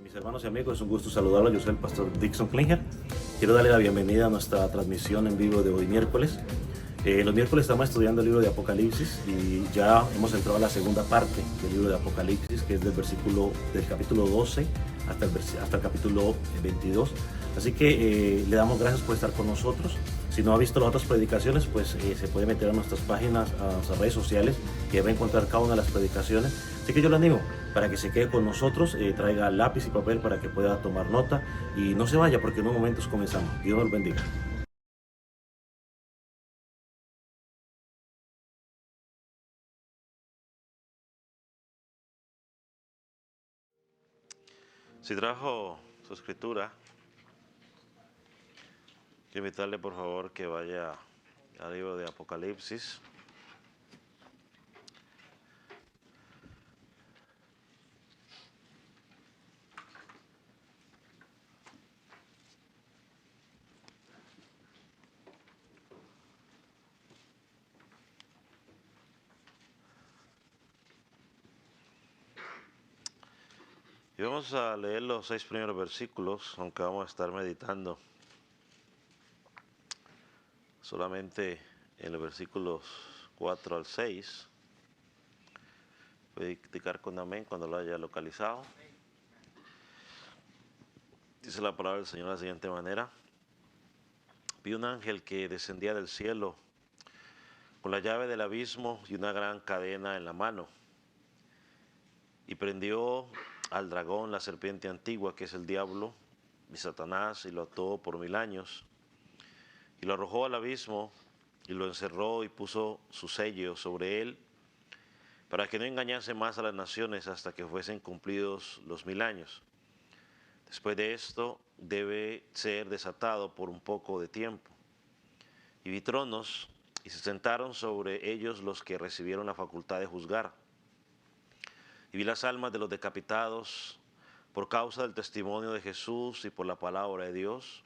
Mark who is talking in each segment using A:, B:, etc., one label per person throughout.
A: Mis hermanos y amigos, es un gusto saludarlos. Yo soy el pastor Dixon Klinger. Quiero darle la bienvenida a nuestra transmisión en vivo de hoy miércoles. Los miércoles estamos estudiando el libro de Apocalipsis y ya hemos entrado a la segunda parte del libro de Apocalipsis, que es del capítulo 12 hasta el capítulo 22. Así que le damos gracias por estar con nosotros. Si no ha visto las otras predicaciones, pues se puede meter a nuestras páginas, a nuestras redes sociales, y va a encontrar cada una de las predicaciones. Así que yo le animo para que se quede con nosotros, traiga lápiz y papel para que pueda tomar nota y no se vaya, porque en unos momentos comenzamos. Dios nos bendiga. Si trajo su escritura, quiero invitarle por favor que vaya al libro de Apocalipsis. Y vamos a leer los 6 primeros versículos, aunque vamos a estar meditando solamente en los versículos 4 al 6. Puede indicar con amén cuando lo haya localizado. Dice la palabra del Señor de la siguiente manera: vi un ángel que descendía del cielo con la llave del abismo y una gran cadena en la mano, y prendió al dragón, la serpiente antigua, que es el diablo y Satanás, y lo ató por 1000 años, y lo arrojó al abismo, y lo encerró y puso su sello sobre él, para que no engañase más a las naciones hasta que fuesen cumplidos los 1000 años. Después de esto debe ser desatado por un poco de tiempo. Y vi tronos, y se sentaron sobre ellos los que recibieron la facultad de juzgar. Y vi las almas de los decapitados por causa del testimonio de Jesús y por la palabra de Dios,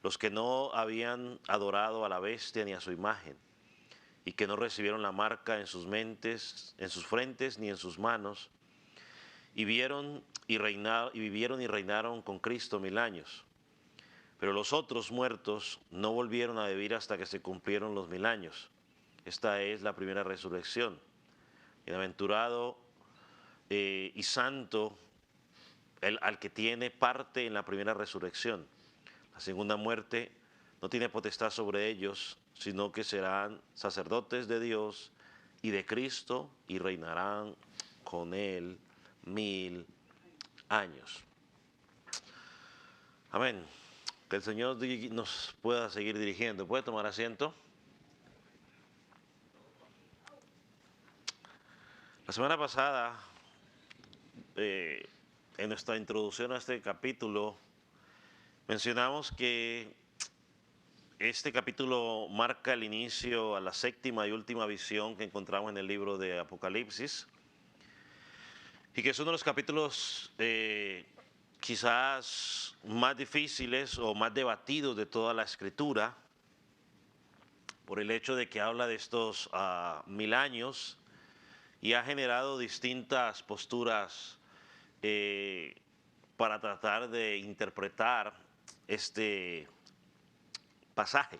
A: los que no habían adorado a la bestia ni a su imagen, y que no recibieron la marca en sus mentes, en sus frentes ni en sus manos, y vivieron y reinaron con Cristo 1000 años. Pero los otros muertos no volvieron a vivir hasta que se cumplieron los 1000 años. Esta es la primera resurrección. Bienaventurado y santo al que tiene parte en la primera resurrección. La segunda muerte no tiene potestad sobre ellos, sino que serán sacerdotes de Dios y de Cristo, y reinarán con él 1000 años. Amén. Que el Señor nos pueda seguir dirigiendo. ¿Puede tomar asiento? La semana pasada, en nuestra introducción a este capítulo, mencionamos que este capítulo marca el inicio a la séptima y última visión que encontramos en el libro de Apocalipsis, y que es uno de los capítulos quizás más difíciles o más debatidos de toda la Escritura, por el hecho de que habla de estos 1000 años y ha generado distintas posturas para tratar de interpretar este pasaje.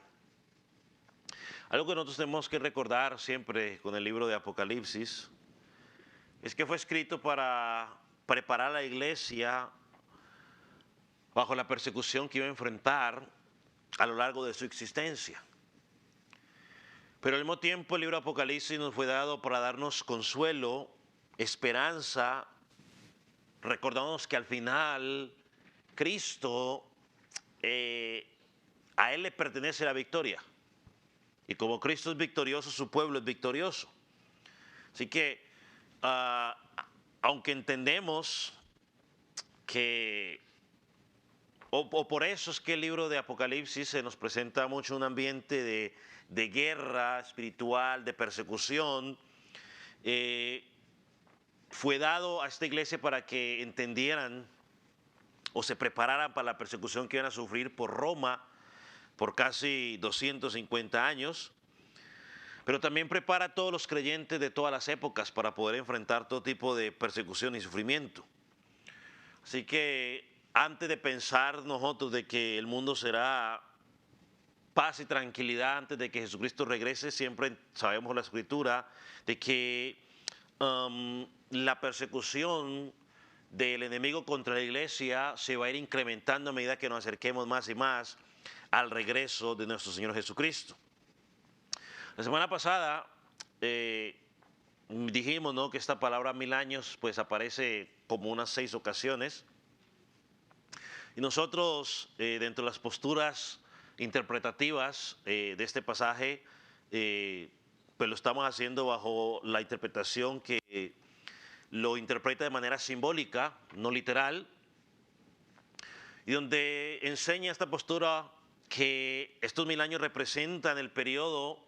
A: Algo que nosotros tenemos que recordar siempre con el libro de Apocalipsis es que fue escrito para preparar a la iglesia bajo la persecución que iba a enfrentar a lo largo de su existencia. Pero al mismo tiempo el libro de Apocalipsis nos fue dado para darnos consuelo, esperanza, recordándonos que al final Cristo, a Él le pertenece la victoria. Y como Cristo es victorioso, su pueblo es victorioso. Así que, aunque entendemos que, o por eso es que el libro de Apocalipsis se nos presenta mucho un ambiente de guerra espiritual, de persecución, fue dado a esta iglesia para que entendieran o se prepararan para la persecución que iban a sufrir por Roma por casi 250 años, pero también prepara a todos los creyentes de todas las épocas para poder enfrentar todo tipo de persecución y sufrimiento. Así que antes de pensar nosotros de que el mundo será paz y tranquilidad antes de que Jesucristo regrese, siempre sabemos la Escritura de que la persecución del enemigo contra la iglesia se va a ir incrementando a medida que nos acerquemos más y más al regreso de nuestro Señor Jesucristo. La semana pasada dijimos, ¿no?, que esta palabra 1000 años pues aparece como unas 6 ocasiones. Y nosotros, dentro de las posturas interpretativas de este pasaje, pues lo estamos haciendo bajo la interpretación que lo interpreta de manera simbólica, no literal, y donde enseña esta postura que estos 1000 años representan el periodo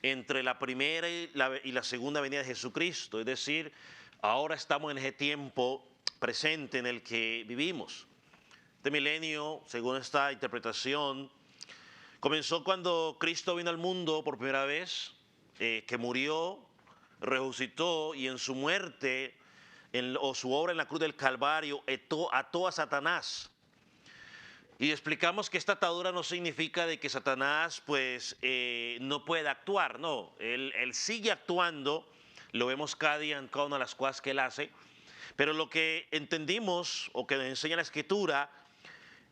A: entre la primera y la segunda venida de Jesucristo. Es decir, ahora estamos en ese tiempo presente en el que vivimos. Este milenio, según esta interpretación, comenzó cuando Cristo vino al mundo por primera vez, que murió, resucitó y en su muerte o su obra en la cruz del Calvario ató a Satanás. Y explicamos que esta atadura no significa de que Satanás pues no pueda actuar, no, él sigue actuando, lo vemos cada día en cada una de las cosas que él hace, pero lo que entendimos o que nos enseña la Escritura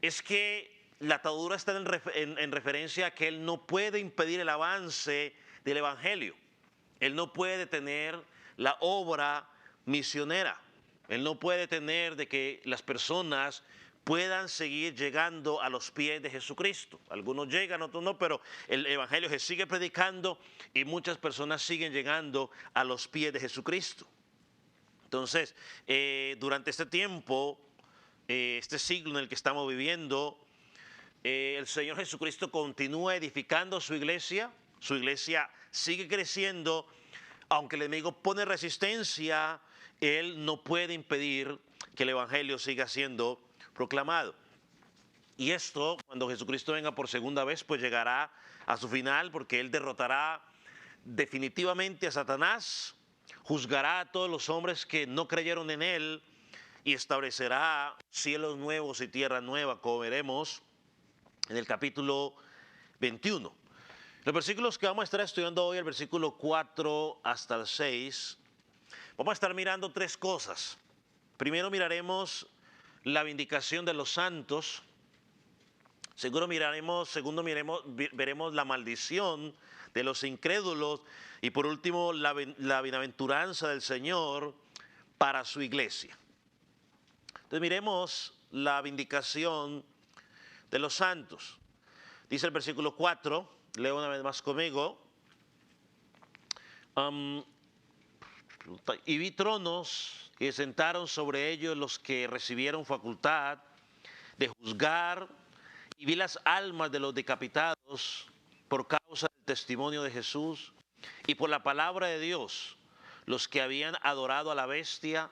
A: es que la atadura está en referencia a que él no puede impedir el avance del Evangelio, él no puede detener la obra misionera, él no puede detener de que las personas puedan seguir llegando a los pies de Jesucristo. Algunos llegan, otros no, pero el Evangelio se sigue predicando y muchas personas siguen llegando a los pies de Jesucristo. Entonces, durante este tiempo, este siglo en el que estamos viviendo, el Señor Jesucristo continúa edificando su iglesia sigue creciendo, aunque el enemigo pone resistencia, él no puede impedir que el Evangelio siga siendo proclamado. Y esto, cuando Jesucristo venga por segunda vez, pues llegará a su final, porque él derrotará definitivamente a Satanás, juzgará a todos los hombres que no creyeron en él y establecerá cielos nuevos y tierra nueva, como veremos en el capítulo 21. Los versículos que vamos a estar estudiando hoy, el versículo 4 hasta el 6, vamos a estar mirando 3 cosas. Primero miraremos la vindicación de los santos. Segundo veremos la maldición de los incrédulos. Y por último, la bienaventuranza del Señor para su iglesia. Entonces miremos la vindicación de los santos. Dice el versículo 4, leo una vez más conmigo. Y vi tronos que sentaron sobre ellos los que recibieron facultad de juzgar, y vi las almas de los decapitados por causa del testimonio de Jesús y por la palabra de Dios, los que habían adorado a la bestia,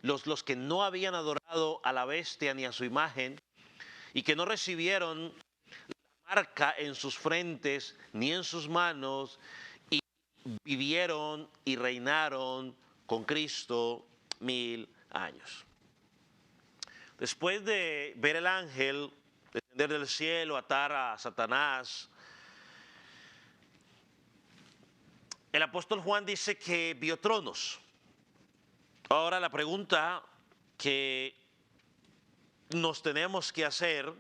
A: los que no habían adorado a la bestia ni a su imagen, y que no recibieron la marca en sus frentes ni en sus manos, y vivieron y reinaron con Cristo 1000 años. Después de ver el ángel descender del cielo, atar a Satanás, el apóstol Juan dice que vio tronos. Ahora la pregunta que nos tenemos que hacer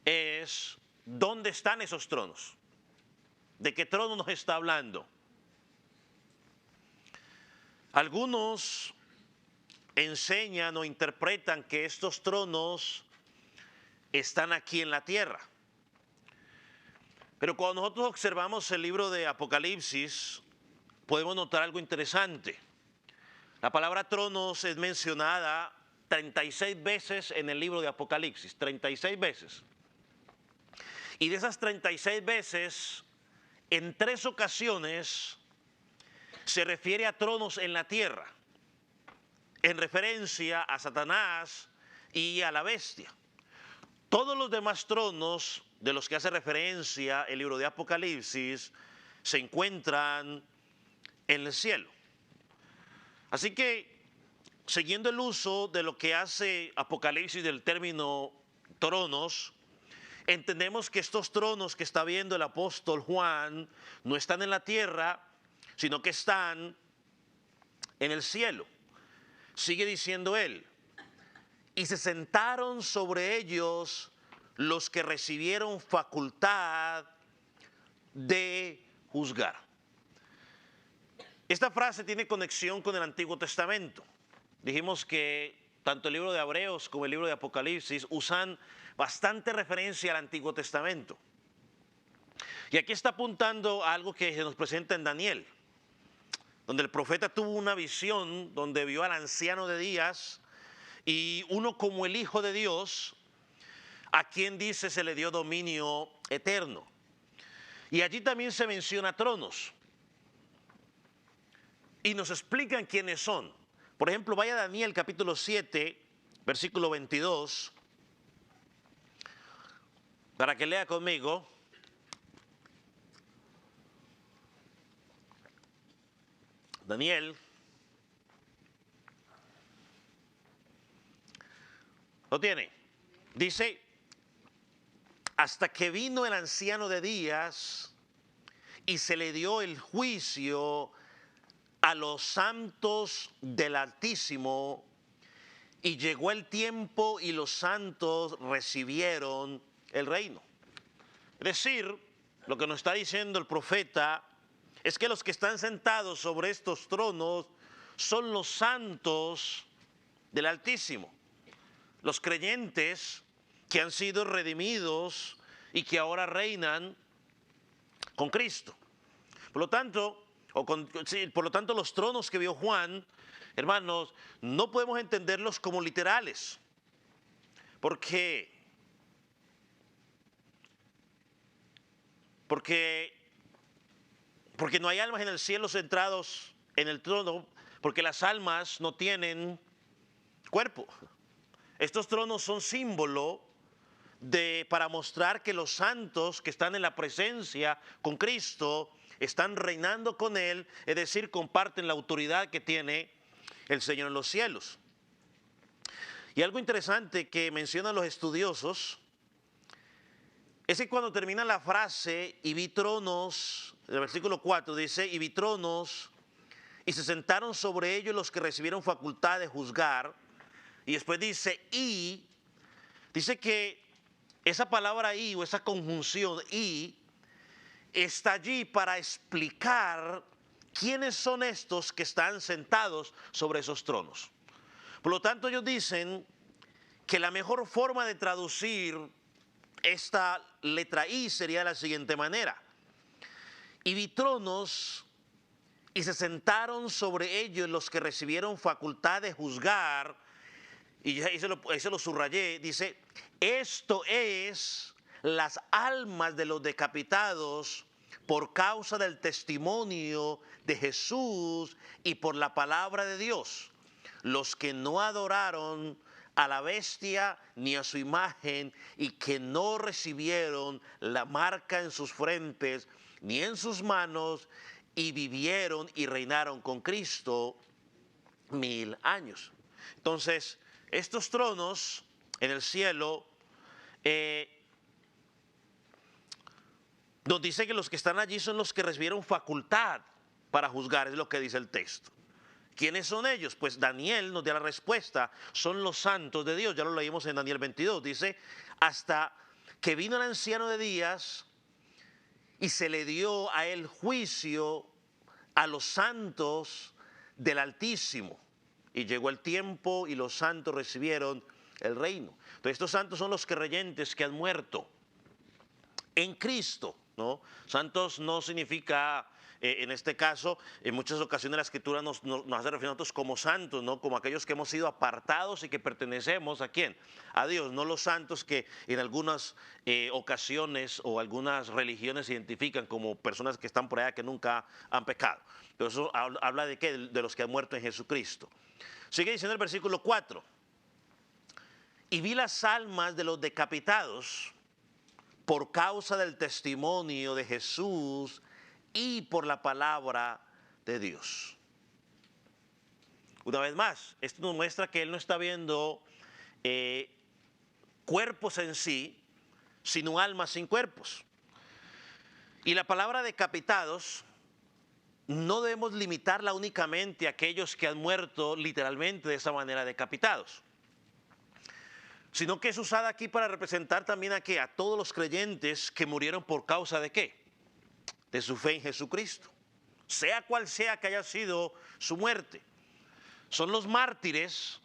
A: es: ¿dónde están esos tronos? ¿De qué trono nos está hablando? Algunos enseñan o interpretan que estos tronos están aquí en la tierra. Pero cuando nosotros observamos el libro de Apocalipsis, podemos notar algo interesante. La palabra tronos es mencionada 36 veces en el libro de Apocalipsis, 36 veces. Y de esas 36 veces, en 3 ocasiones se refiere a tronos en la tierra, en referencia a Satanás y a la bestia. Todos los demás tronos de los que hace referencia el libro de Apocalipsis se encuentran en el cielo. Así que siguiendo el uso de lo que hace Apocalipsis del término tronos, entendemos que estos tronos que está viendo el apóstol Juan no están en la tierra, sino que están en el cielo. Sigue diciendo él, y se sentaron sobre ellos los que recibieron facultad de juzgar. Esta frase tiene conexión con el Antiguo Testamento. Dijimos que tanto el libro de Hebreos como el libro de Apocalipsis usan bastante referencia al Antiguo Testamento. Y aquí está apuntando a algo que se nos presenta en Daniel, donde el profeta tuvo una visión donde vio al anciano de días y uno como el Hijo de Dios, a quien dice se le dio dominio eterno. Y allí también se menciona tronos. Y nos explican quiénes son. Por ejemplo, vaya a Daniel capítulo 7, versículo 22, para que lea conmigo. Daniel, ¿lo tiene? Dice, hasta que vino el anciano de días y se le dio el juicio a los santos del Altísimo, y llegó el tiempo y los santos recibieron el reino. Es decir, lo que nos está diciendo el profeta es que los que están sentados sobre estos tronos son los santos del Altísimo, los creyentes que han sido redimidos y que ahora reinan con Cristo. Por lo tanto, los tronos que vio Juan, hermanos, no podemos entenderlos como literales, porque no hay almas en el cielo centrados en el trono, porque las almas no tienen cuerpo. Estos tronos son símbolo para mostrar que los santos que están en la presencia con Cristo están reinando con Él, es decir, comparten la autoridad que tiene el Señor en los cielos. Y algo interesante que mencionan los estudiosos es que cuando termina la frase, y vi tronos, el versículo 4 dice, y vi tronos, y se sentaron sobre ellos los que recibieron facultad de juzgar, y después dice que esa palabra y o esa conjunción y está allí para explicar quiénes son estos que están sentados sobre esos tronos. Por lo tanto, ellos dicen que la mejor forma de traducir esta letra I sería de la siguiente manera. Y vi tronos y se sentaron sobre ellos los que recibieron facultad de juzgar. Y ahí se lo subrayé, dice, esto es las almas de los decapitados por causa del testimonio de Jesús y por la palabra de Dios, los que no adoraron a la bestia ni a su imagen y que no recibieron la marca en sus frentes ni en sus manos, y vivieron y reinaron con Cristo 1000 años. Entonces, estos tronos en el cielo nos dice que los que están allí son los que recibieron facultad para juzgar, es lo que dice el texto. ¿Quiénes son ellos? Pues Daniel nos da la respuesta, son los santos de Dios, ya lo leímos en Daniel 22, dice, hasta que vino el anciano de días y se le dio a él juicio a los santos del Altísimo. Y llegó el tiempo y los santos recibieron el reino. Entonces estos santos son los creyentes que han muerto en Cristo, ¿no? Santos no significa, en este caso, en muchas ocasiones la Escritura nos hace referir a nosotros como santos, ¿no? Como aquellos que hemos sido apartados y que pertenecemos ¿a quién? A Dios, no los santos que en algunas ocasiones o algunas religiones se identifican como personas que están por allá que nunca han pecado. Pero eso habla de qué? De los que han muerto en Jesucristo. Sigue diciendo el versículo 4. Y vi las almas de los decapitados por causa del testimonio de Jesús y por la palabra de Dios. Una vez más, esto nos muestra que Él no está viendo cuerpos en sí, sino almas sin cuerpos. Y la palabra decapitados no debemos limitarla únicamente a aquellos que han muerto literalmente de esa manera, decapitados, sino que es usada aquí para representar también a ¿qué? A todos los creyentes que murieron por causa de ¿qué? De su fe en Jesucristo, sea cual sea que haya sido su muerte. Son los mártires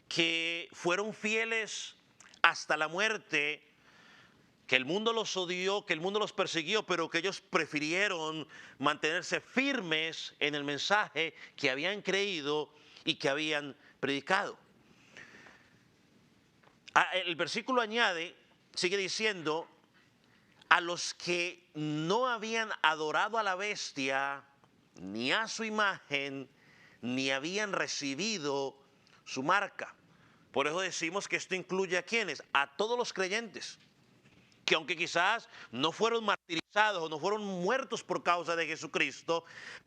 A: que fueron fieles hasta la muerte, que el mundo los odió, que el mundo los persiguió, pero que ellos prefirieron mantenerse firmes en el mensaje que habían creído y que habían predicado. El versículo añade, sigue diciendo, a los que no habían adorado a la bestia, ni a su imagen, ni habían recibido su marca. Por eso decimos que esto incluye a quienes, a todos los creyentes, que aunque quizás no fueron martirizados o no fueron muertos por causa de Jesucristo,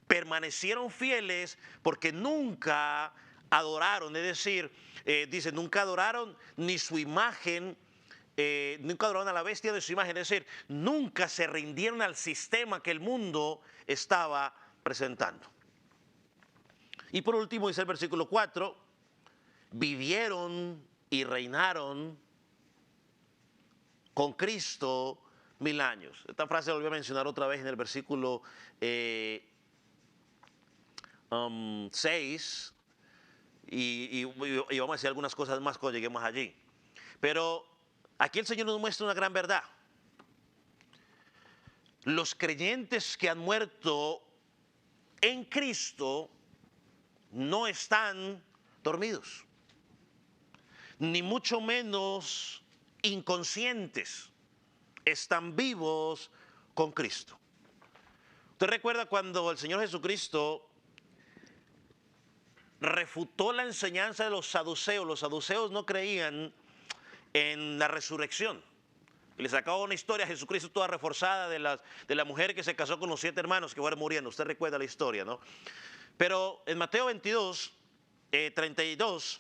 A: permanecieron fieles porque nunca adoraron, es decir, dice, nunca adoraron ni su imagen, nunca adoraron a la bestia de su imagen, es decir, nunca se rindieron al sistema que el mundo estaba presentando. Y por último dice el versículo 4, vivieron y reinaron con Cristo 1000 años. Esta frase la volví a mencionar otra vez en el versículo 6 y vamos a decir algunas cosas más cuando lleguemos allí. Pero aquí el Señor nos muestra una gran verdad. Los creyentes que han muerto en Cristo no están dormidos, ni mucho menos inconscientes, están vivos con Cristo. ¿Usted recuerda cuando el Señor Jesucristo refutó la enseñanza de los saduceos? Los saduceos no creían en la resurrección. Y les sacaba una historia a Jesucristo toda reforzada de la mujer que se casó con los 7 hermanos que fueron muriendo. Usted recuerda la historia, ¿no? Pero en Mateo 22, 32,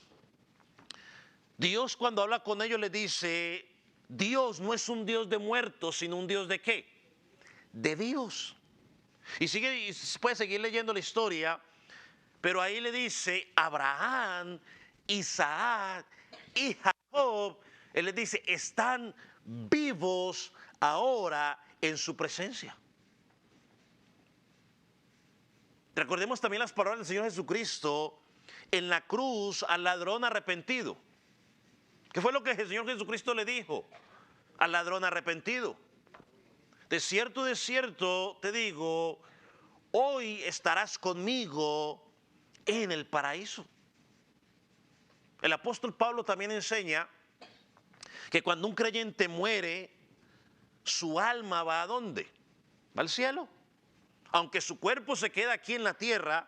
A: Dios cuando habla con ellos les dice, Dios no es un Dios de muertos, sino un Dios de ¿qué? De vivos. Y puede seguir leyendo la historia, pero ahí le dice, Abraham, Isaac y Jacob, él les dice, están vivos ahora en su presencia. Recordemos también las palabras del Señor Jesucristo en la cruz al ladrón arrepentido. ¿Qué fue lo que el Señor Jesucristo le dijo al ladrón arrepentido? De cierto te digo, hoy estarás conmigo en el paraíso. El apóstol Pablo también enseña que cuando un creyente muere, su alma va ¿a dónde? Va al cielo. Aunque su cuerpo se queda aquí en la tierra,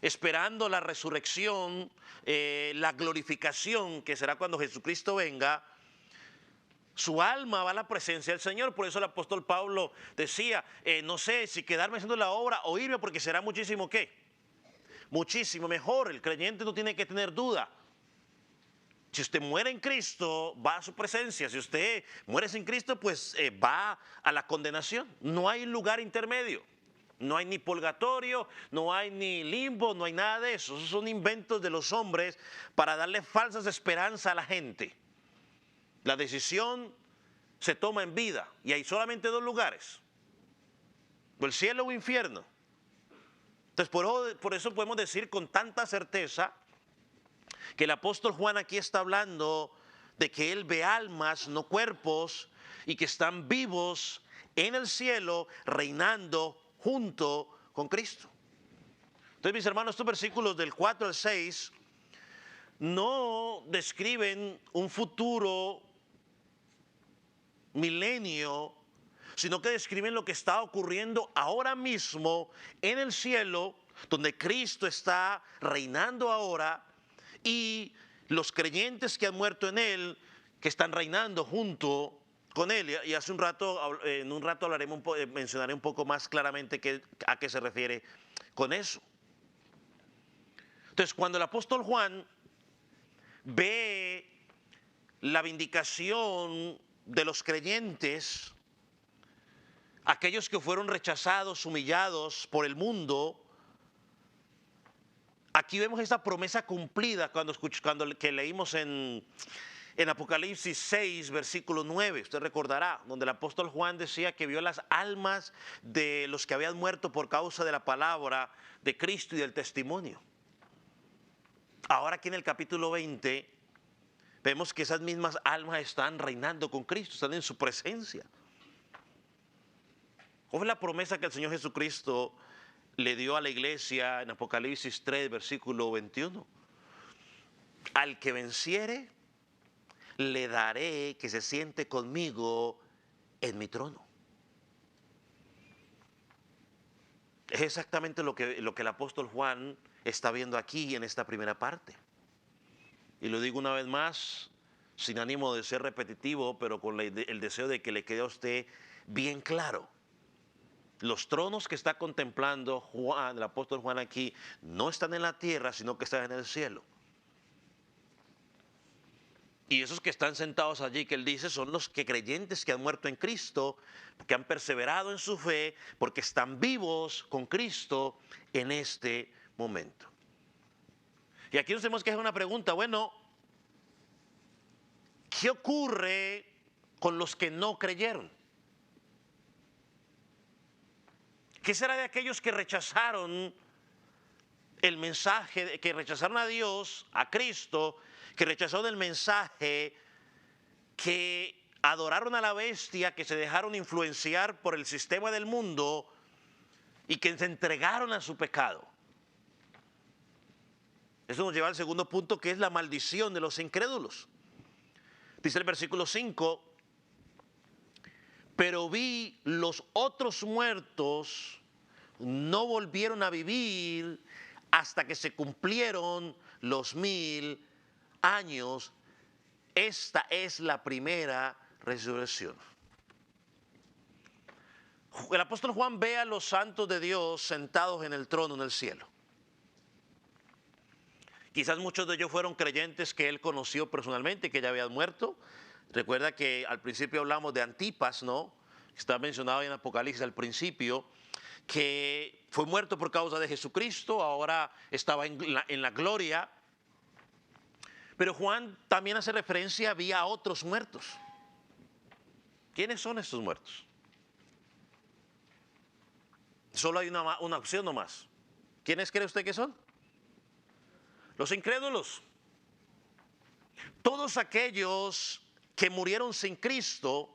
A: esperando la resurrección, la glorificación, que será cuando Jesucristo venga, su alma va a la presencia del Señor. Por eso el apóstol Pablo decía, no sé si quedarme haciendo la obra o irme, porque será muchísimo ¿qué? Muchísimo mejor. El creyente no tiene que tener duda. Si usted muere en Cristo, va a su presencia. Si usted muere sin Cristo, pues va a la condenación. No hay lugar intermedio. No hay ni purgatorio, no hay ni limbo, no hay nada de eso. Esos son inventos de los hombres para darle falsas esperanzas a la gente. La decisión se toma en vida y hay solamente 2 lugares: o el cielo o el infierno. Entonces por eso podemos decir con tanta certeza que el apóstol Juan aquí está hablando de que él ve almas, no cuerpos, y que están vivos en el cielo reinando junto con Cristo. Entonces, mis hermanos, estos versículos del 4 al 6 no describen un futuro milenio, sino que describen lo que está ocurriendo ahora mismo en el cielo, donde Cristo está reinando ahora, y los creyentes que han muerto en Él, que están reinando junto con Él. Y hace un rato, en un rato mencionaré un poco más claramente a qué se refiere con eso. Entonces, cuando el apóstol Juan ve la vindicación de los creyentes, aquellos que fueron rechazados, humillados por el mundo, aquí vemos esta promesa cumplida cuando que leímos en Apocalipsis 6, versículo 9, usted recordará, donde el apóstol Juan decía que vio las almas de los que habían muerto por causa de la palabra de Cristo y del testimonio. Ahora aquí en el capítulo 20 vemos que esas mismas almas están reinando con Cristo, están en su presencia. ¿Cuál es la promesa que el Señor Jesucristo le dio a la iglesia en Apocalipsis 3, versículo 21? Al que venciere, le daré que se siente conmigo en mi trono. Es exactamente lo que el apóstol Juan está viendo aquí en esta primera parte. Y lo digo una vez más, sin ánimo de ser repetitivo, pero con el deseo de que le quede a usted bien claro. Los tronos que está contemplando Juan, el apóstol Juan aquí, no están en la tierra, sino que están en el cielo. Y esos que están sentados allí, que él dice, son los que creyentes que han muerto en Cristo, que han perseverado en su fe, porque están vivos con Cristo en este momento. Y aquí nos tenemos que hacer una pregunta, bueno, ¿qué ocurre con los que no creyeron? ¿Qué será de aquellos que rechazaron el mensaje, que rechazaron a Dios, a Cristo, que rechazaron el mensaje, que adoraron a la bestia, que se dejaron influenciar por el sistema del mundo y que se entregaron a su pecado? Eso nos lleva al segundo punto, que es la maldición de los incrédulos. Dice el versículo 5, pero vi los otros muertos, no volvieron a vivir hasta que se cumplieron los 1000 años. Esta es la primera resurrección. El apóstol Juan ve a los santos de Dios sentados en el trono en el cielo. Quizás muchos de ellos fueron creyentes que él conoció personalmente, que ya habían muerto. Recuerda que al principio hablamos de Antipas, ¿no? Está mencionado en Apocalipsis al principio, que fue muerto por causa de Jesucristo, ahora estaba en la gloria. Pero Juan también hace referencia, había otros muertos. ¿Quiénes son estos muertos? Solo hay una opción nomás. ¿Quiénes cree usted que son? Los incrédulos. Todos aquellos que murieron sin Cristo,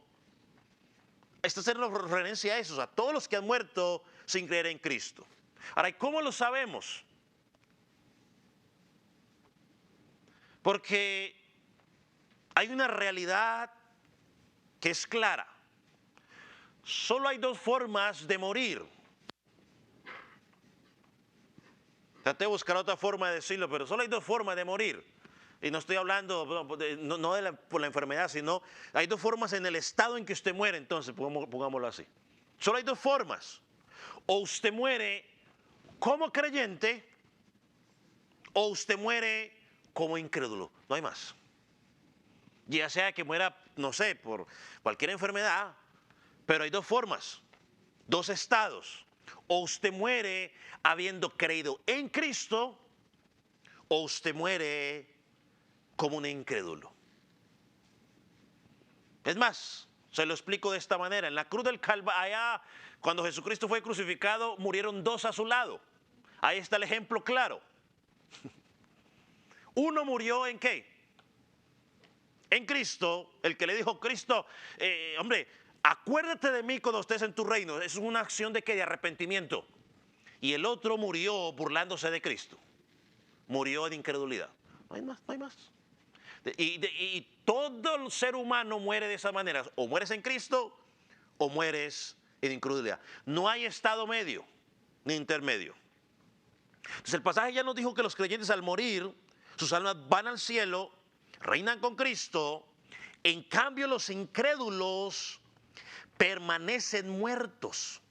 A: esta es la referencia a eso, a todos los que han muerto sin creer en Cristo. Ahora, ¿y cómo lo sabemos? Porque hay una realidad que es clara. Solo hay dos formas de morir. Traté de buscar otra forma de decirlo, pero solo hay dos formas de morir. Y no estoy hablando no por la enfermedad, sino hay dos formas en el estado en que usted muere. Entonces, pongámoslo así. Solo hay dos formas. O usted muere como creyente, o usted muere como incrédulo. No hay más. Ya sea que muera, no sé, por cualquier enfermedad, pero hay dos formas, dos estados. O usted muere habiendo creído en Cristo, o usted muere como un incrédulo. Es más, se lo explico de esta manera. En la cruz del Calvario, allá, cuando Jesucristo fue crucificado, murieron dos a su lado. Ahí está el ejemplo claro. Uno murió ¿en qué? En Cristo, el que le dijo, Cristo, hombre, acuérdate de mí cuando estés en tu reino. Es una acción de ¿qué? De arrepentimiento. Y el otro murió burlándose de Cristo. Murió en incredulidad. No hay más, no hay más. Y todo el ser humano muere de esa manera. O mueres en Cristo o mueres en incredulidad. No hay estado medio ni intermedio. Entonces el pasaje ya nos dijo que los creyentes al morir, sus almas van al cielo, reinan con Cristo. En cambio los incrédulos permanecen muertos.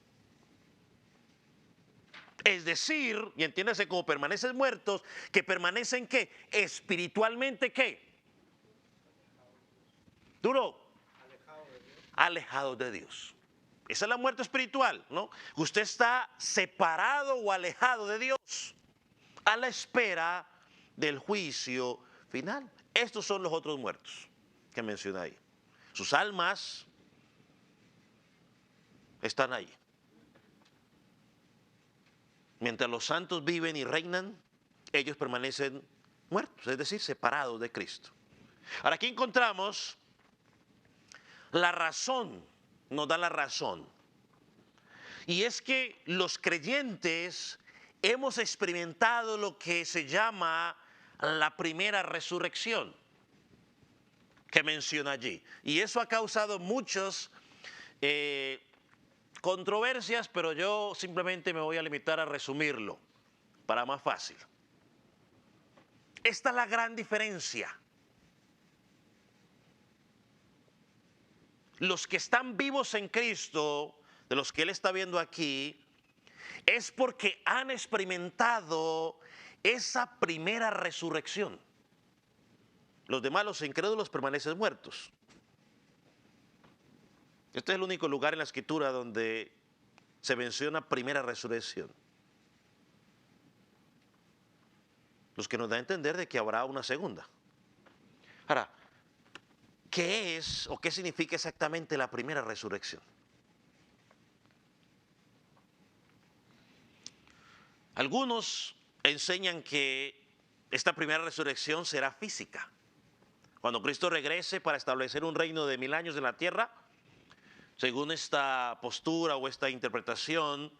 A: Es decir, y entiéndase como permanecen muertos, que permanecen ¿qué? Espiritualmente ¿qué? Duro. Alejados de Dios. Esa es la muerte espiritual, ¿no? Usted está separado o alejado de Dios a la espera del juicio final. Estos son los otros muertos que menciona ahí. Sus almas están ahí. Mientras los santos viven y reinan, ellos permanecen muertos, es decir, separados de Cristo. Ahora aquí encontramos la razón, nos da la razón. Y es que los creyentes hemos experimentado lo que se llama la primera resurrección que menciona allí. Y eso ha causado muchas controversias, pero yo simplemente me voy a limitar a resumirlo para más fácil. Esta es la gran diferencia. Los que están vivos en Cristo, de los que Él está viendo aquí, es porque han experimentado esa primera resurrección. Los demás, los incrédulos, permanecen muertos. Este es el único lugar en la Escritura donde se menciona primera resurrección. Los que nos da a entender de que habrá una segunda. Ahora, ¿qué es o qué significa exactamente la primera resurrección? Algunos enseñan que esta primera resurrección será física. Cuando Cristo regrese para establecer un reino de 1000 años en la tierra, según esta postura o esta interpretación,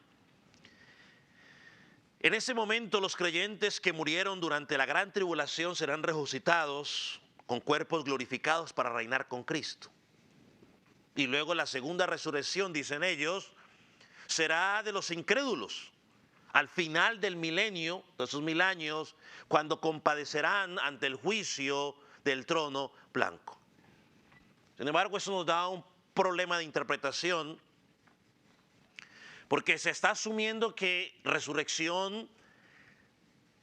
A: en ese momento los creyentes que murieron durante la gran tribulación serán resucitados con cuerpos glorificados para reinar con Cristo. Y luego la segunda resurrección, dicen ellos, será de los incrédulos. Al final del milenio, de esos 1000 años, cuando compadecerán ante el juicio del trono blanco. Sin embargo, eso nos da un problema de interpretación, porque se está asumiendo que resurrección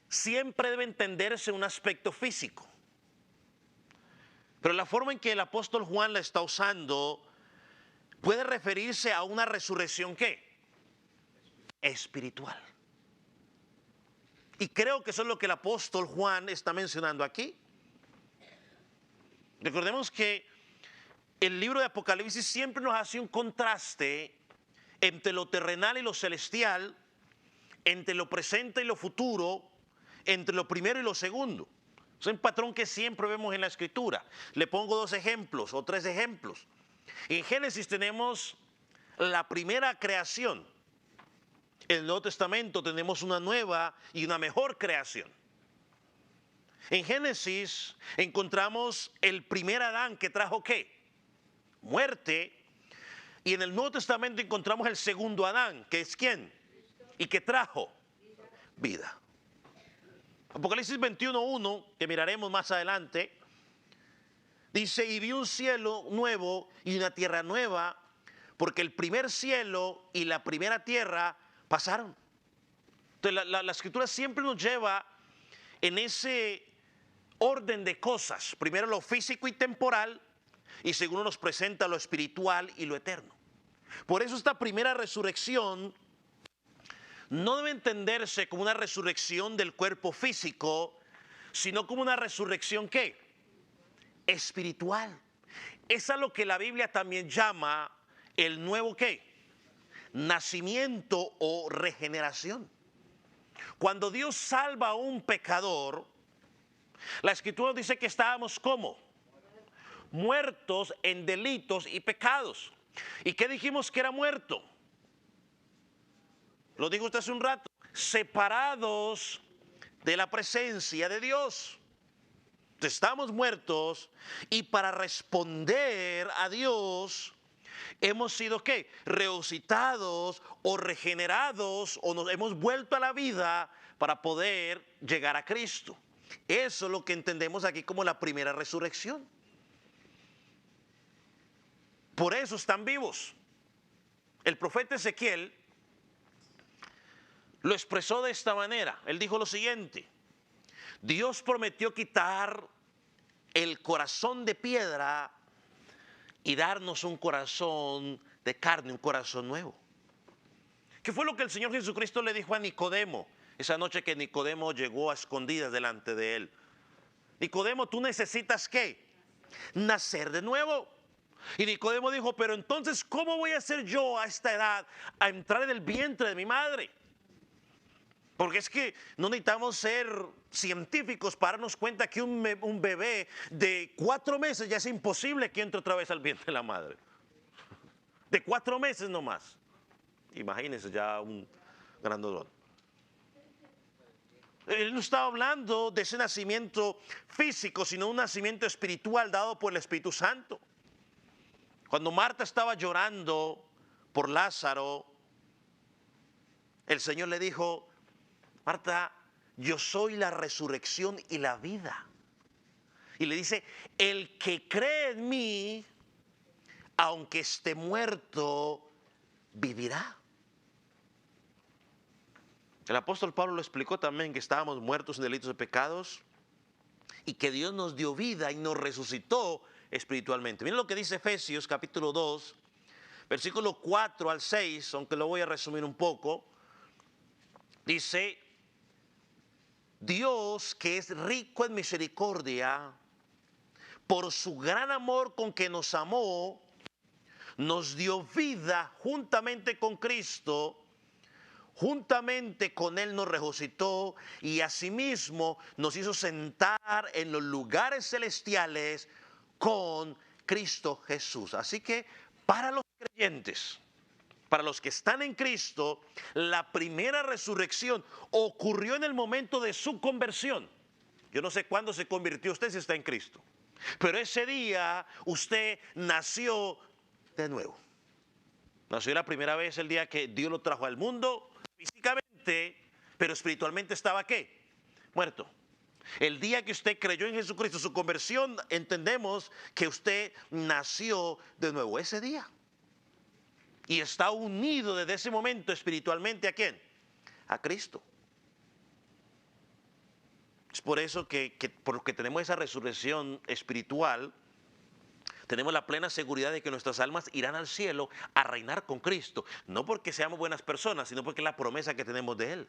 A: siempre debe entenderse un aspecto físico. Pero la forma en que el apóstol Juan la está usando puede referirse a una resurrección ¿qué? Espiritual. Y creo que eso es lo que el apóstol Juan está mencionando aquí. Recordemos que el libro de Apocalipsis siempre nos hace un contraste entre lo terrenal y lo celestial, entre lo presente y lo futuro, entre lo primero y lo segundo. Es un patrón que siempre vemos en la Escritura. Le pongo 2 ejemplos o 3 ejemplos. En Génesis tenemos la primera creación. En el Nuevo Testamento tenemos una nueva y una mejor creación. En Génesis encontramos el primer Adán que trajo ¿qué? Muerte. Y en el Nuevo Testamento encontramos el segundo Adán, que es ¿quién? Y que trajo vida. Apocalipsis 21:1, que miraremos más adelante, dice, y vi un cielo nuevo y una tierra nueva, porque el primer cielo y la primera tierra pasaron. Entonces la Escritura siempre nos lleva en ese orden de cosas. Primero lo físico y temporal, y segundo nos presenta lo espiritual y lo eterno. Por eso esta primera resurrección no debe entenderse como una resurrección del cuerpo físico, sino como una resurrección ¿qué? Espiritual. Es a lo que la Biblia también llama el nuevo ¿qué? Nacimiento o regeneración. Cuando Dios salva a un pecador, la Escritura dice que estábamos ¿cómo? Muertos en delitos y pecados. ¿Y qué dijimos que era muerto? Lo dijo usted hace un rato. Separados de la presencia de Dios. Estamos muertos y para responder a Dios hemos sido ¿qué? Resucitados o regenerados o nos hemos vuelto a la vida para poder llegar a Cristo. Eso es lo que entendemos aquí como la primera resurrección. Por eso están vivos. El profeta Ezequiel lo expresó de esta manera. Él dijo lo siguiente: Dios prometió quitar el corazón de piedra y darnos un corazón de carne, un corazón nuevo. ¿Qué fue lo que el Señor Jesucristo le dijo a Nicodemo esa noche que Nicodemo llegó a escondidas delante de él? Nicodemo, tú necesitas ¿qué? Nacer de nuevo. Y Nicodemo dijo, pero entonces, ¿cómo voy a ser yo a esta edad a entrar en el vientre de mi madre? Porque es que no necesitamos ser científicos para darnos cuenta que un bebé de 4 meses ya es imposible que entre otra vez al vientre de la madre. De 4 meses nomás. Imagínense ya un gran dolor. Él no estaba hablando de ese nacimiento físico, sino un nacimiento espiritual dado por el Espíritu Santo. Cuando Marta estaba llorando por Lázaro, el Señor le dijo, Marta, yo soy la resurrección y la vida. Y le dice, el que cree en mí, aunque esté muerto, vivirá. El apóstol Pablo lo explicó también, que estábamos muertos en delitos de pecados y que Dios nos dio vida y nos resucitó espiritualmente. Miren lo que dice Efesios capítulo 2, versículo 4 al 6, aunque lo voy a resumir un poco. Dice, Dios, que es rico en misericordia, por su gran amor con que nos amó, nos dio vida juntamente con Cristo. Juntamente con Él nos resucitó y asimismo nos hizo sentar en los lugares celestiales con Cristo Jesús. Así que para los creyentes, para los que están en Cristo, la primera resurrección ocurrió en el momento de su conversión. Yo no sé cuándo se convirtió usted si está en Cristo, pero ese día usted nació de nuevo. Nació la primera vez el día que Dios lo trajo al mundo físicamente, pero espiritualmente estaba ¿qué? Muerto. El día que usted creyó en Jesucristo, su conversión, entendemos que usted nació de nuevo ese día. Y está unido desde ese momento espiritualmente ¿a quién? A Cristo. Es por eso que porque tenemos esa resurrección espiritual, tenemos la plena seguridad de que nuestras almas irán al cielo a reinar con Cristo. No porque seamos buenas personas, sino porque es la promesa que tenemos de Él.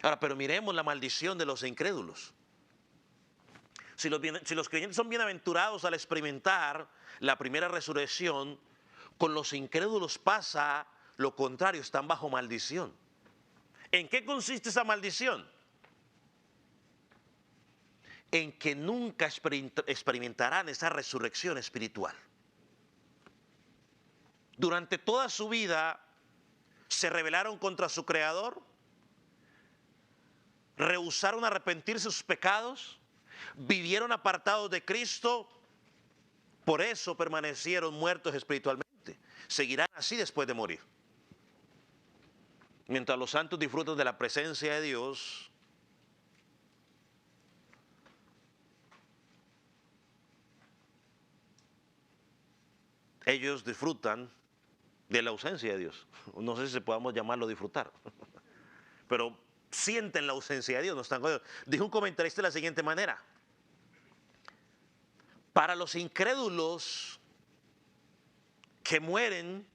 A: Ahora, pero miremos la maldición de los incrédulos. Si los creyentes son bienaventurados al experimentar la primera resurrección, con los incrédulos pasa lo contrario, están bajo maldición. ¿En qué consiste esa maldición? En que nunca experimentarán esa resurrección espiritual. Durante toda su vida se rebelaron contra su Creador, rehusaron arrepentirse de sus pecados, vivieron apartados de Cristo, por eso permanecieron muertos espiritualmente. Seguirán así después de morir. Mientras los santos disfrutan de la presencia de Dios, ellos disfrutan de la ausencia de Dios. No sé si podamos llamarlo disfrutar, pero sienten la ausencia de Dios, no están con Dios. Dijo un comentarista de la siguiente manera: para los incrédulos que mueren,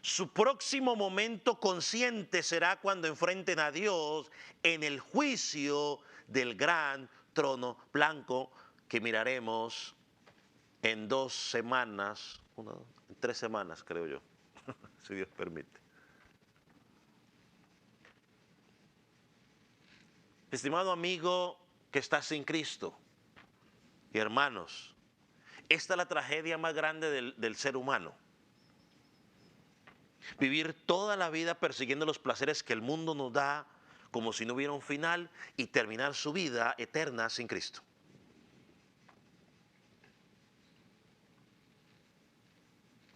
A: su próximo momento consciente será cuando enfrenten a Dios en el juicio del gran trono blanco que miraremos en 2 semanas, en 3 semanas creo yo, si Dios permite. Estimado amigo que está sin Cristo y hermanos, esta es la tragedia más grande del ser humano. Vivir toda la vida persiguiendo los placeres que el mundo nos da como si no hubiera un final y terminar su vida eterna sin Cristo.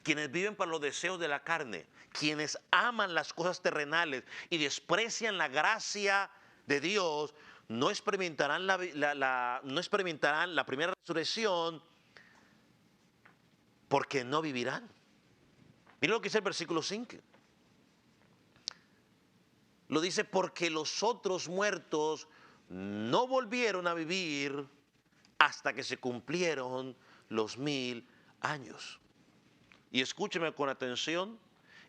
A: Quienes viven para los deseos de la carne, quienes aman las cosas terrenales y desprecian la gracia de Dios, no experimentarán la primera resurrección porque no vivirán. Miren lo que dice el versículo 5. Lo dice porque los otros muertos no volvieron a vivir hasta que se cumplieron los 1000 años. Y escúcheme con atención,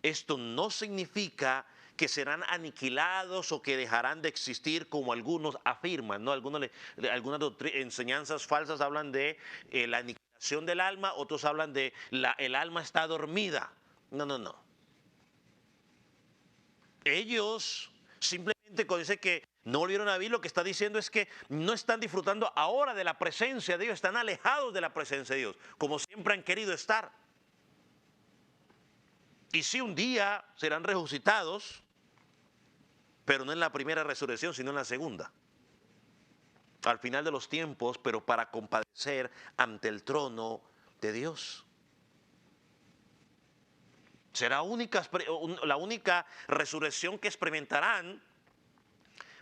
A: esto no significa que serán aniquilados o que dejarán de existir como algunos afirman, ¿no? Algunas enseñanzas falsas hablan de la aniquilación del alma, otros hablan de el alma está dormida. No, no, no. Ellos simplemente cuando dice que no volvieron a vivir, lo que está diciendo es que no están disfrutando ahora de la presencia de Dios, están alejados de la presencia de Dios, como siempre han querido estar. Y sí, un día serán resucitados, pero no en la primera resurrección, sino en la segunda. Al final de los tiempos, pero para compadecer ante el trono de Dios. Será la única resurrección que experimentarán,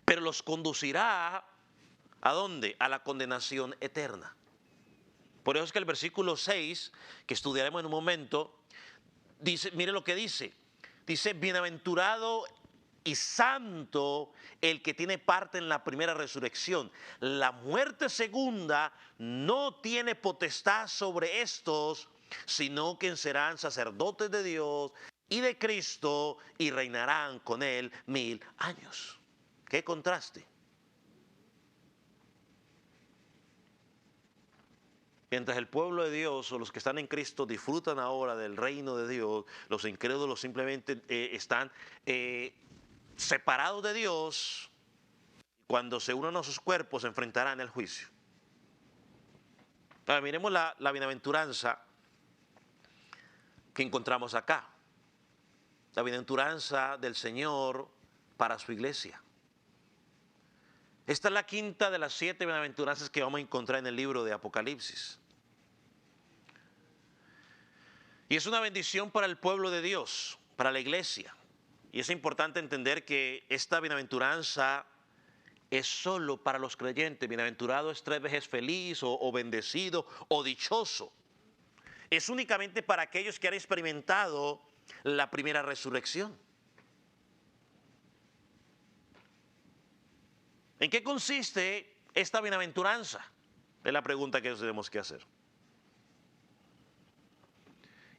A: pero los conducirá ¿a dónde? A la condenación eterna. Por eso es que el versículo 6, que estudiaremos en un momento, dice, mire lo que dice. Dice, bienaventurado y santo el que tiene parte en la primera resurrección. La muerte segunda no tiene potestad sobre estos, sino que serán sacerdotes de Dios y de Cristo y reinarán con él 1000 años. ¿Qué contraste? Mientras el pueblo de Dios o los que están en Cristo disfrutan ahora del reino de Dios, los incrédulos simplemente están separados de Dios. Cuando se unan a sus cuerpos se enfrentarán al juicio. Ahora miremos la bienaventuranza que encontramos acá. La bienaventuranza del Señor para su iglesia. Esta es la quinta de las 7 bienaventuranzas que vamos a encontrar en el libro de Apocalipsis. Y es una bendición para el pueblo de Dios, para la iglesia. Y es importante entender que esta bienaventuranza es solo para los creyentes. Bienaventurado es 3 veces feliz o bendecido o dichoso. Es únicamente para aquellos que han experimentado la primera resurrección. ¿En qué consiste esta bienaventuranza? Es la pregunta que tenemos que hacer.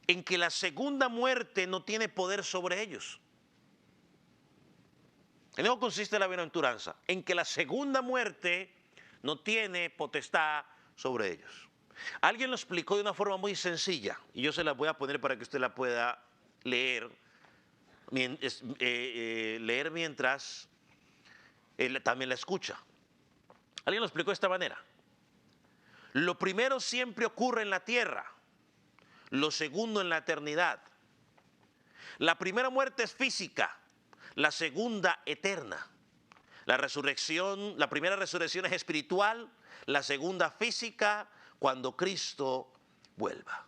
A: En que la segunda muerte no tiene poder sobre ellos. ¿En qué consiste la bienaventuranza? En que la segunda muerte no tiene potestad sobre ellos. Alguien lo explicó de una forma muy sencilla y yo se la voy a poner para que usted la pueda leer, mientras él también la escucha. Alguien lo explicó de esta manera. Lo primero siempre ocurre en la tierra, lo segundo en la eternidad. La primera muerte es física, la segunda eterna. La primera resurrección es espiritual, la segunda física, cuando Cristo vuelva.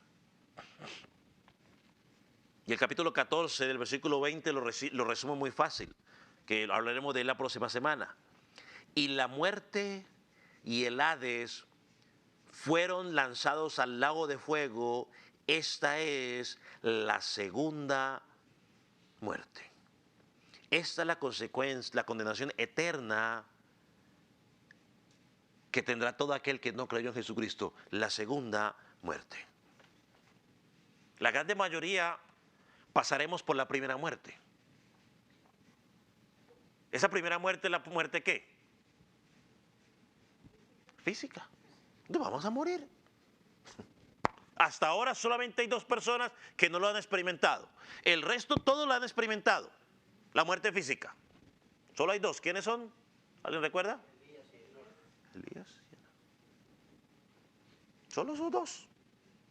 A: Y el capítulo 14 del versículo 20 lo resumo muy fácil, que hablaremos de él la próxima semana. Y la muerte y el Hades fueron lanzados al lago de fuego. Esta es la segunda muerte. Esta es la consecuencia, la condenación eterna que tendrá todo aquel que no creyó en Jesucristo, la segunda muerte. La grande mayoría pasaremos por la primera muerte. Esa primera muerte es la muerte ¿qué? Física. No vamos a morir. Hasta ahora solamente hay 2 personas que no lo han experimentado. El resto todos lo han experimentado. La muerte física. Solo hay 2. ¿Quiénes son? ¿Alguien recuerda? Elías. Solo son 2.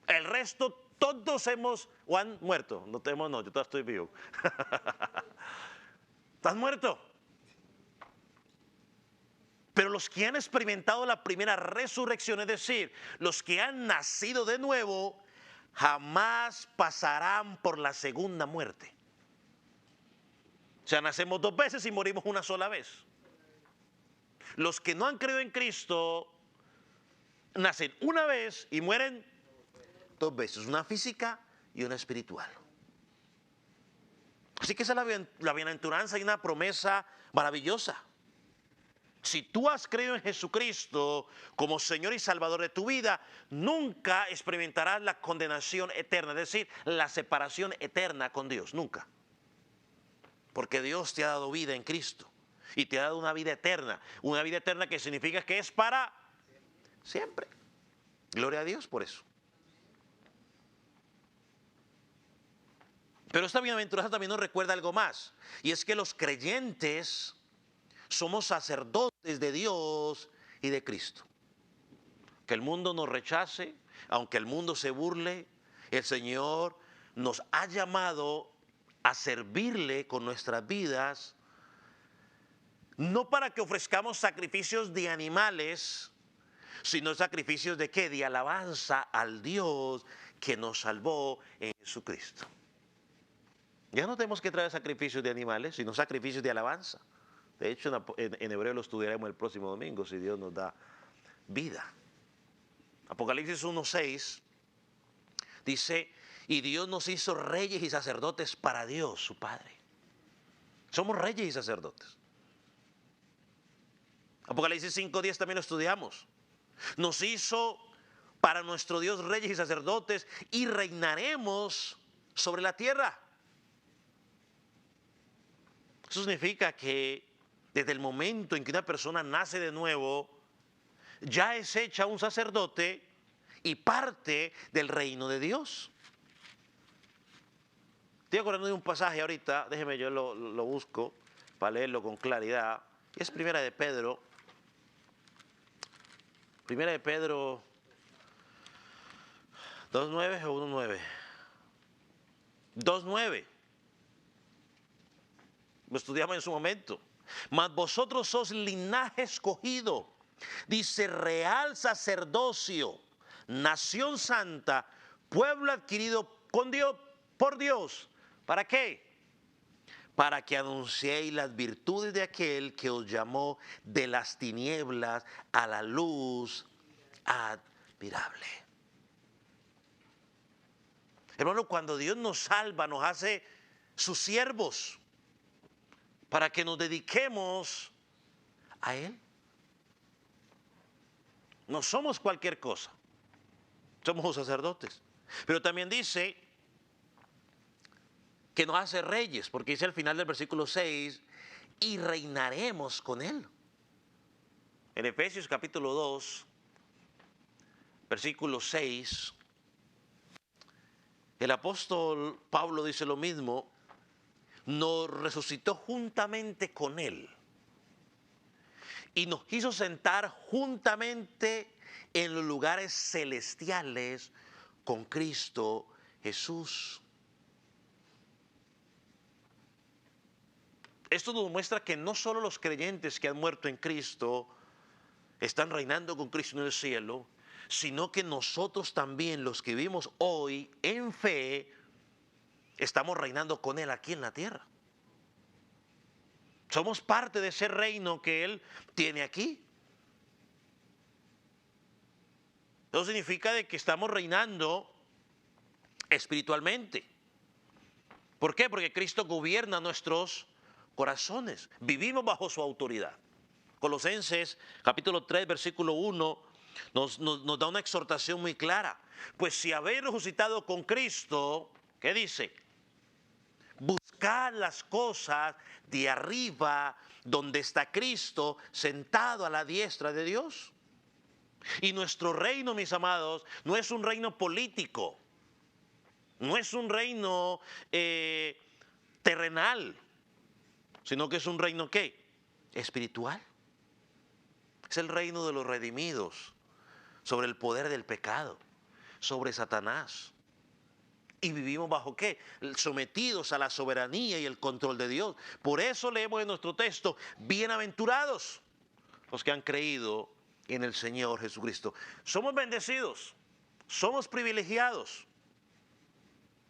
A: El resto todos han muerto. No, yo todavía estoy vivo. ¿Estás muerto? Pero los que han experimentado la primera resurrección, es decir, los que han nacido de nuevo, jamás pasarán por la segunda muerte. O sea, nacemos 2 veces y morimos una sola vez. Los que no han creído en Cristo nacen una vez y mueren 2 veces, una física y una espiritual. Así que esa es la bienaventuranza y una promesa maravillosa. Si tú has creído en Jesucristo como Señor y Salvador de tu vida, nunca experimentarás la condenación eterna, es decir, la separación eterna con Dios, nunca. Porque Dios te ha dado vida en Cristo y te ha dado una vida eterna que significa que es para siempre. Gloria a Dios por eso. Pero esta bienaventuranza también nos recuerda algo más, y es que los creyentes somos sacerdotes de Dios y de Cristo. Que el mundo nos rechace, aunque el mundo se burle, el Señor nos ha llamado a servirle con nuestras vidas, no para que ofrezcamos sacrificios de animales, sino sacrificios de ¿qué? De alabanza al Dios que nos salvó en Jesucristo. Ya no tenemos que traer sacrificios de animales, sino sacrificios de alabanza. De hecho, en hebreo lo estudiaremos el próximo domingo, si Dios nos da vida. Apocalipsis 1:6 dice, y Dios nos hizo reyes y sacerdotes para Dios, su Padre. Somos reyes y sacerdotes. Apocalipsis 5:10 también lo estudiamos. Nos hizo para nuestro Dios reyes y sacerdotes y reinaremos sobre la tierra. Eso significa que desde el momento en que una persona nace de nuevo, ya es hecha un sacerdote y parte del reino de Dios. Estoy acordando de un pasaje ahorita, déjeme yo lo busco para leerlo con claridad. Es Primera de Pedro. Primera de Pedro 2:9 o 1:9. 2:9. Lo estudiamos en su momento. Mas vosotros sos linaje escogido, dice, real sacerdocio, nación santa, pueblo adquirido con Dios, por Dios. ¿Para qué? Para que anunciéis las virtudes de aquel que os llamó de las tinieblas a la luz admirable. Hermano, cuando Dios nos salva, nos hace sus siervos para que nos dediquemos a Él. No somos cualquier cosa, somos los sacerdotes. Pero también dice que nos hace reyes, porque dice al final del versículo 6, y reinaremos con Él. En Efesios capítulo 2, versículo 6, el apóstol Pablo dice lo mismo, nos resucitó juntamente con Él y nos hizo sentar juntamente en los lugares celestiales con Cristo Jesús. Esto nos muestra que no solo los creyentes que han muerto en Cristo están reinando con Cristo en el cielo, sino que nosotros también, los que vivimos hoy en fe, estamos reinando con Él aquí en la tierra. Somos parte de ese reino que Él tiene aquí. Eso significa de que estamos reinando espiritualmente. ¿Por qué? Porque Cristo gobierna nuestros corazones. Vivimos bajo su autoridad. Colosenses capítulo 3, versículo 1 nos da una exhortación muy clara. Pues si habéis resucitado con Cristo, ¿qué dice? Buscad las cosas de arriba, donde está Cristo sentado a la diestra de Dios. Y nuestro reino, mis amados, no es un reino político, no es un reino terrenal, sino que es un reino ¿qué? Espiritual. Es el reino de los redimidos, sobre el poder del pecado, sobre Satanás. Y vivimos bajo ¿qué? Sometidos a la soberanía y el control de Dios. Por eso leemos en nuestro texto, bienaventurados los que han creído en el Señor Jesucristo. Somos bendecidos, somos privilegiados.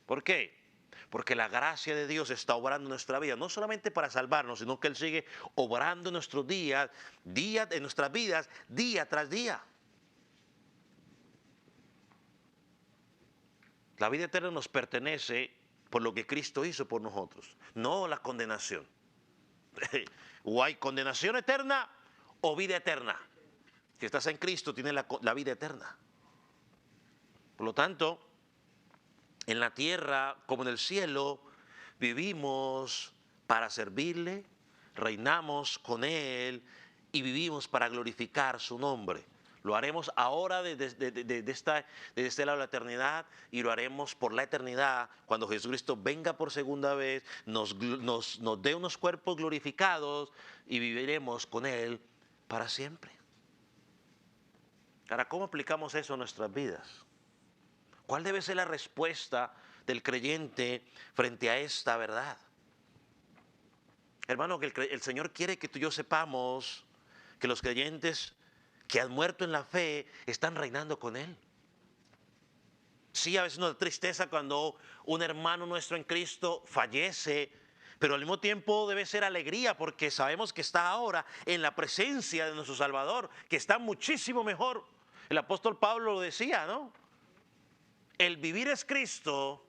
A: ¿Por qué? Porque la gracia de Dios está obrando en nuestra vida, no solamente para salvarnos, sino que Él sigue obrando en nuestros días, en nuestras vidas, día tras día. La vida eterna nos pertenece por lo que Cristo hizo por nosotros, no la condenación. O hay condenación eterna o vida eterna. Si estás en Cristo, tienes la vida eterna. Por lo tanto, en la tierra como en el cielo, vivimos para servirle, reinamos con Él y vivimos para glorificar su nombre. Lo haremos ahora desde este lado de la eternidad, y lo haremos por la eternidad cuando Jesucristo venga por segunda vez, nos dé unos cuerpos glorificados y viviremos con Él para siempre. Ahora, ¿cómo aplicamos eso a nuestras vidas? ¿Cuál debe ser la respuesta del creyente frente a esta verdad? Hermano, que el Señor quiere que tú y yo sepamos que los creyentes que han muerto en la fe están reinando con Él. Sí, a veces nos da tristeza cuando un hermano nuestro en Cristo fallece, pero al mismo tiempo debe ser alegría porque sabemos que está ahora en la presencia de nuestro Salvador, que está muchísimo mejor. El apóstol Pablo lo decía, ¿no? El vivir es Cristo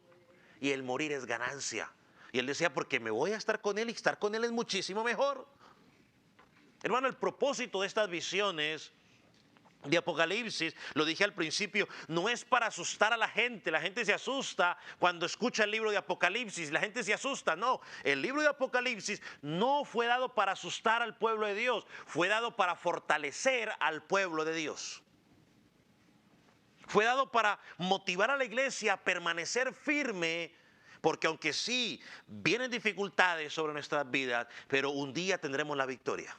A: y el morir es ganancia. Y él decía, porque me voy a estar con Él y estar con Él es muchísimo mejor. Hermano, el propósito de estas visiones de Apocalipsis, lo dije al principio, no es para asustar a la gente. La gente se asusta cuando escucha el libro de Apocalipsis, la gente se asusta. No, el libro de Apocalipsis no fue dado para asustar al pueblo de Dios, fue dado para fortalecer al pueblo de Dios. Fue dado para motivar a la iglesia a permanecer firme, porque aunque sí vienen dificultades sobre nuestras vidas, pero un día tendremos la victoria.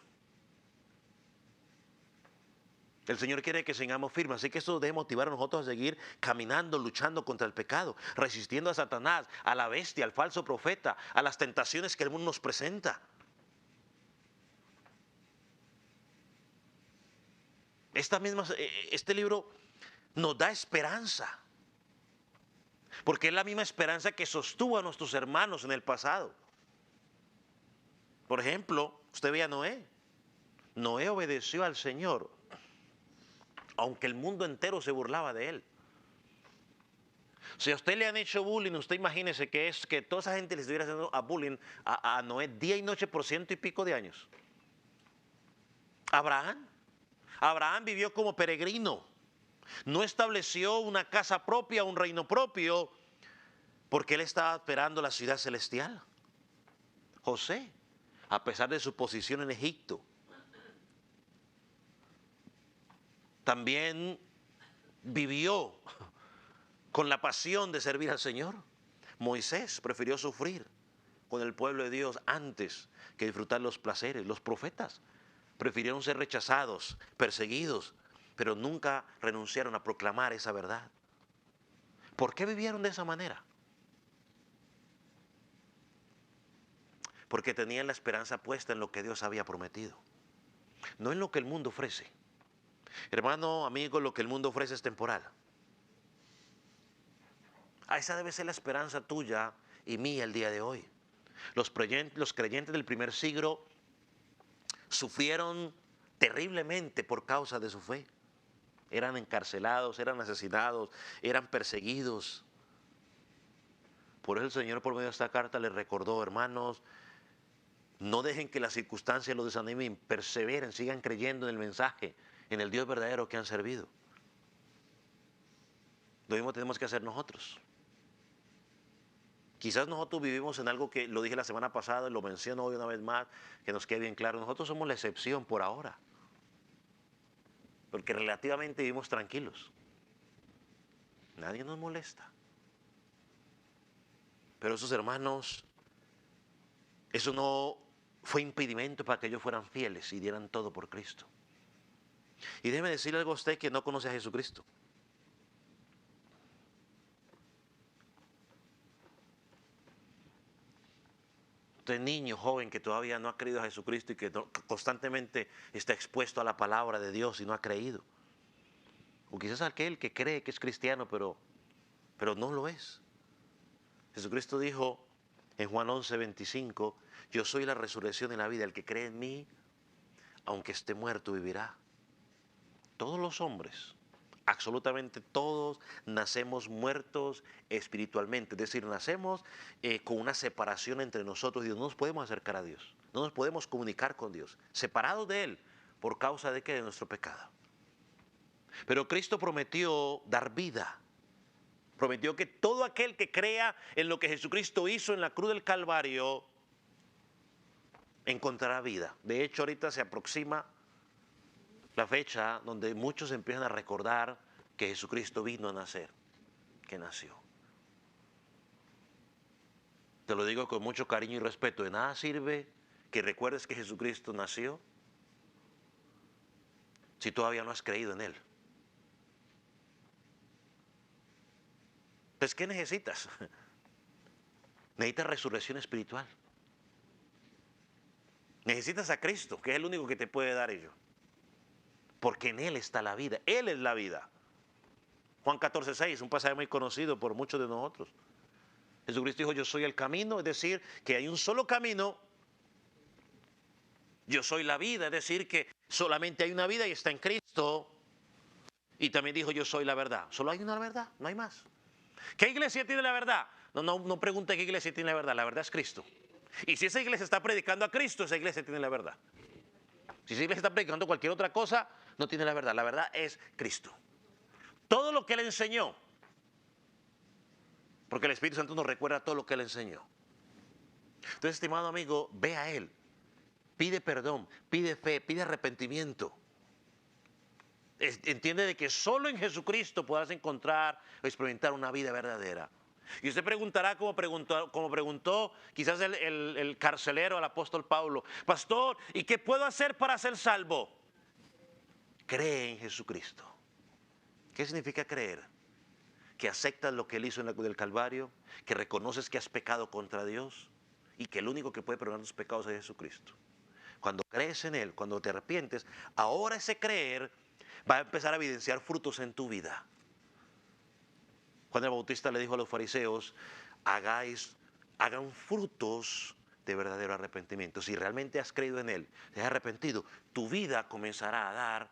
A: El Señor quiere que sigamos firmes, así que esto debe motivar a nosotros a seguir caminando, luchando contra el pecado, resistiendo a Satanás, a la bestia, al falso profeta, a las tentaciones que el mundo nos presenta. Este libro nos da esperanza, porque es la misma esperanza que sostuvo a nuestros hermanos en el pasado. Por ejemplo, usted ve a Noé. Noé obedeció al Señor, aunque el mundo entero se burlaba de él. Si a usted le han hecho bullying, usted imagínese que es que toda esa gente le estuviera haciendo bullying a Noé día y noche por 100 y pico de años. Abraham vivió como peregrino. No estableció una casa propia, un reino propio, porque él estaba esperando la ciudad celestial. José, a pesar de su posición en Egipto, también vivió con la pasión de servir al Señor. Moisés prefirió sufrir con el pueblo de Dios antes que disfrutar los placeres. Los profetas prefirieron ser rechazados, perseguidos, pero nunca renunciaron a proclamar esa verdad. ¿Por qué vivieron de esa manera? Porque tenían la esperanza puesta en lo que Dios había prometido, no en lo que el mundo ofrece. Hermano, amigo, lo que el mundo ofrece es temporal. Esa debe ser la esperanza tuya y mía el día de hoy. Los creyentes del primer siglo sufrieron terriblemente por causa de su fe. Eran encarcelados, eran asesinados, eran perseguidos. Por eso el Señor, por medio de esta carta, les recordó: hermanos, no dejen que las circunstancias los desanimen, perseveren, sigan creyendo en el mensaje, en el Dios verdadero que han servido. Lo mismo tenemos que hacer nosotros. Quizás nosotros vivimos en algo que lo dije la semana pasada y lo menciono hoy una vez más, que nos quede bien claro. Nosotros somos la excepción por ahora, porque relativamente vivimos tranquilos. Nadie nos molesta. Pero esos hermanos, eso no fue impedimento para que ellos fueran fieles y dieran todo por Cristo. Y déjeme decirle algo a usted que no conoce a Jesucristo. Usted niño, joven, que todavía no ha creído a Jesucristo y que constantemente está expuesto a la palabra de Dios y no ha creído. O quizás aquel que cree que es cristiano, pero no lo es. Jesucristo dijo en Juan 11:25, yo soy la resurrección y la vida, el que cree en mí, aunque esté muerto, vivirá. Todos los hombres, Absolutamente todos nacemos muertos espiritualmente, es decir, nacemos con una separación entre nosotros y Dios. No nos podemos acercar a Dios, no nos podemos comunicar con Dios, separados de Él, por causa de que de nuestro pecado. Pero Cristo prometió dar vida, prometió que todo aquel que crea en lo que Jesucristo hizo en la cruz del Calvario encontrará vida. De hecho, ahorita se aproxima la fecha donde muchos empiezan a recordar que Jesucristo vino a nacer, que nació. Te lo digo con mucho cariño y respeto. De nada sirve que recuerdes que Jesucristo nació si todavía no has creído en Él. Entonces, ¿qué necesitas? Necesitas resurrección espiritual. Necesitas a Cristo, que es el único que te puede dar ello. Porque en Él está la vida. Él es la vida. Juan 14:6, un pasaje muy conocido por muchos de nosotros. Jesucristo dijo, yo soy el camino, es decir, que hay un solo camino. Yo soy la vida, es decir, que solamente hay una vida y está en Cristo. Y también dijo, yo soy la verdad. Solo hay una verdad, no hay más. ¿Qué iglesia tiene la verdad? No pregunte qué iglesia tiene la verdad es Cristo. Y si esa iglesia está predicando a Cristo, esa iglesia tiene la verdad. Si esa iglesia está predicando cualquier otra cosa, no tiene la verdad es Cristo. Todo lo que Él enseñó, porque el Espíritu Santo nos recuerda todo lo que Él enseñó. Entonces, estimado amigo, ve a Él, pide perdón, pide fe, pide arrepentimiento. Entiende de que solo en Jesucristo podrás encontrar o experimentar una vida verdadera. Y usted preguntará como preguntó quizás el carcelero al apóstol Pablo, pastor, ¿y qué puedo hacer para ser salvo? Cree en Jesucristo. ¿Qué significa creer? Que aceptas lo que Él hizo en la cruz del Calvario, que reconoces que has pecado contra Dios y que el único que puede perdonar tus pecados es Jesucristo. Cuando crees en Él, cuando te arrepientes, ahora ese creer va a empezar a evidenciar frutos en tu vida. Juan el Bautista le dijo a los fariseos, hagan frutos de verdadero arrepentimiento. Si realmente has creído en Él, te has arrepentido, tu vida comenzará a dar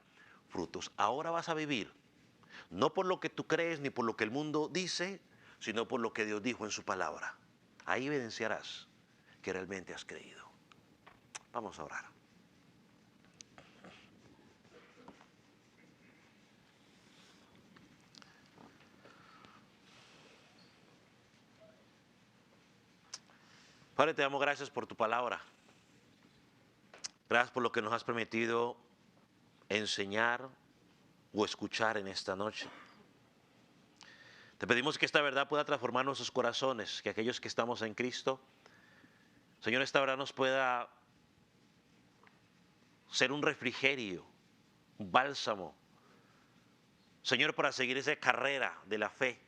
A: frutos. Ahora vas a vivir, no por lo que tú crees ni por lo que el mundo dice, sino por lo que Dios dijo en su palabra. Ahí evidenciarás que realmente has creído. Vamos a orar. Padre, te damos gracias por tu palabra. Gracias por lo que nos has permitido enseñar o escuchar en esta noche. Te pedimos que esta verdad pueda transformar nuestros corazones, que aquellos que estamos en Cristo, Señor, esta verdad nos pueda ser un refrigerio, un bálsamo, Señor, para seguir esa carrera de la fe,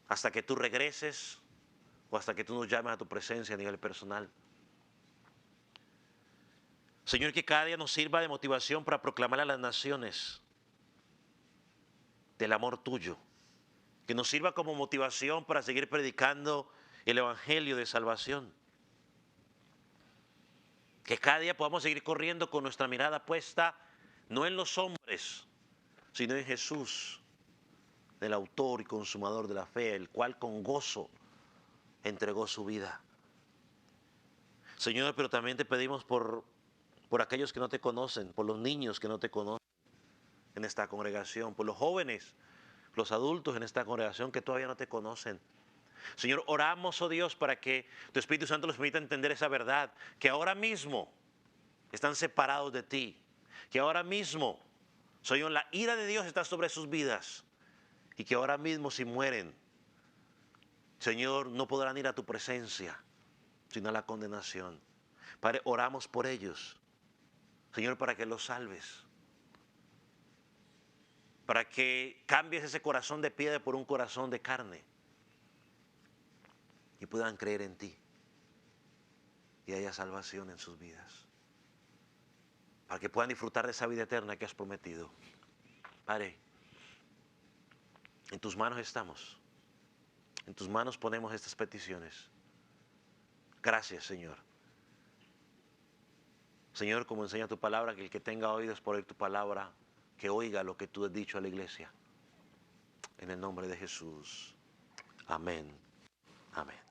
A: hasta que tú regreses o hasta que tú nos llames a tu presencia a nivel personal. Señor, que cada día nos sirva de motivación para proclamar a las naciones del amor tuyo, que nos sirva como motivación para seguir predicando el evangelio de salvación, que cada día podamos seguir corriendo con nuestra mirada puesta no en los hombres, sino en Jesús, el autor y consumador de la fe, el cual con gozo entregó su vida. Señor, pero también te pedimos por aquellos que no te conocen, por los niños que no te conocen en esta congregación, por los jóvenes, los adultos en esta congregación que todavía no te conocen. Señor, oramos, oh Dios, para que tu Espíritu Santo les permita entender esa verdad, que ahora mismo están separados de ti, que ahora mismo, Señor, la ira de Dios está sobre sus vidas y que ahora mismo si mueren, Señor, no podrán ir a tu presencia, sino a la condenación. Padre, oramos por ellos, Señor, para que los salves, para que cambies ese corazón de piedra por un corazón de carne y puedan creer en ti y haya salvación en sus vidas, para que puedan disfrutar de esa vida eterna que has prometido. Padre, en tus manos estamos, en tus manos ponemos estas peticiones. Gracias, Señor. Señor, como enseña tu palabra, que el que tenga oídos por oír tu palabra, que oiga lo que tú has dicho a la iglesia. En el nombre de Jesús. Amén. Amén.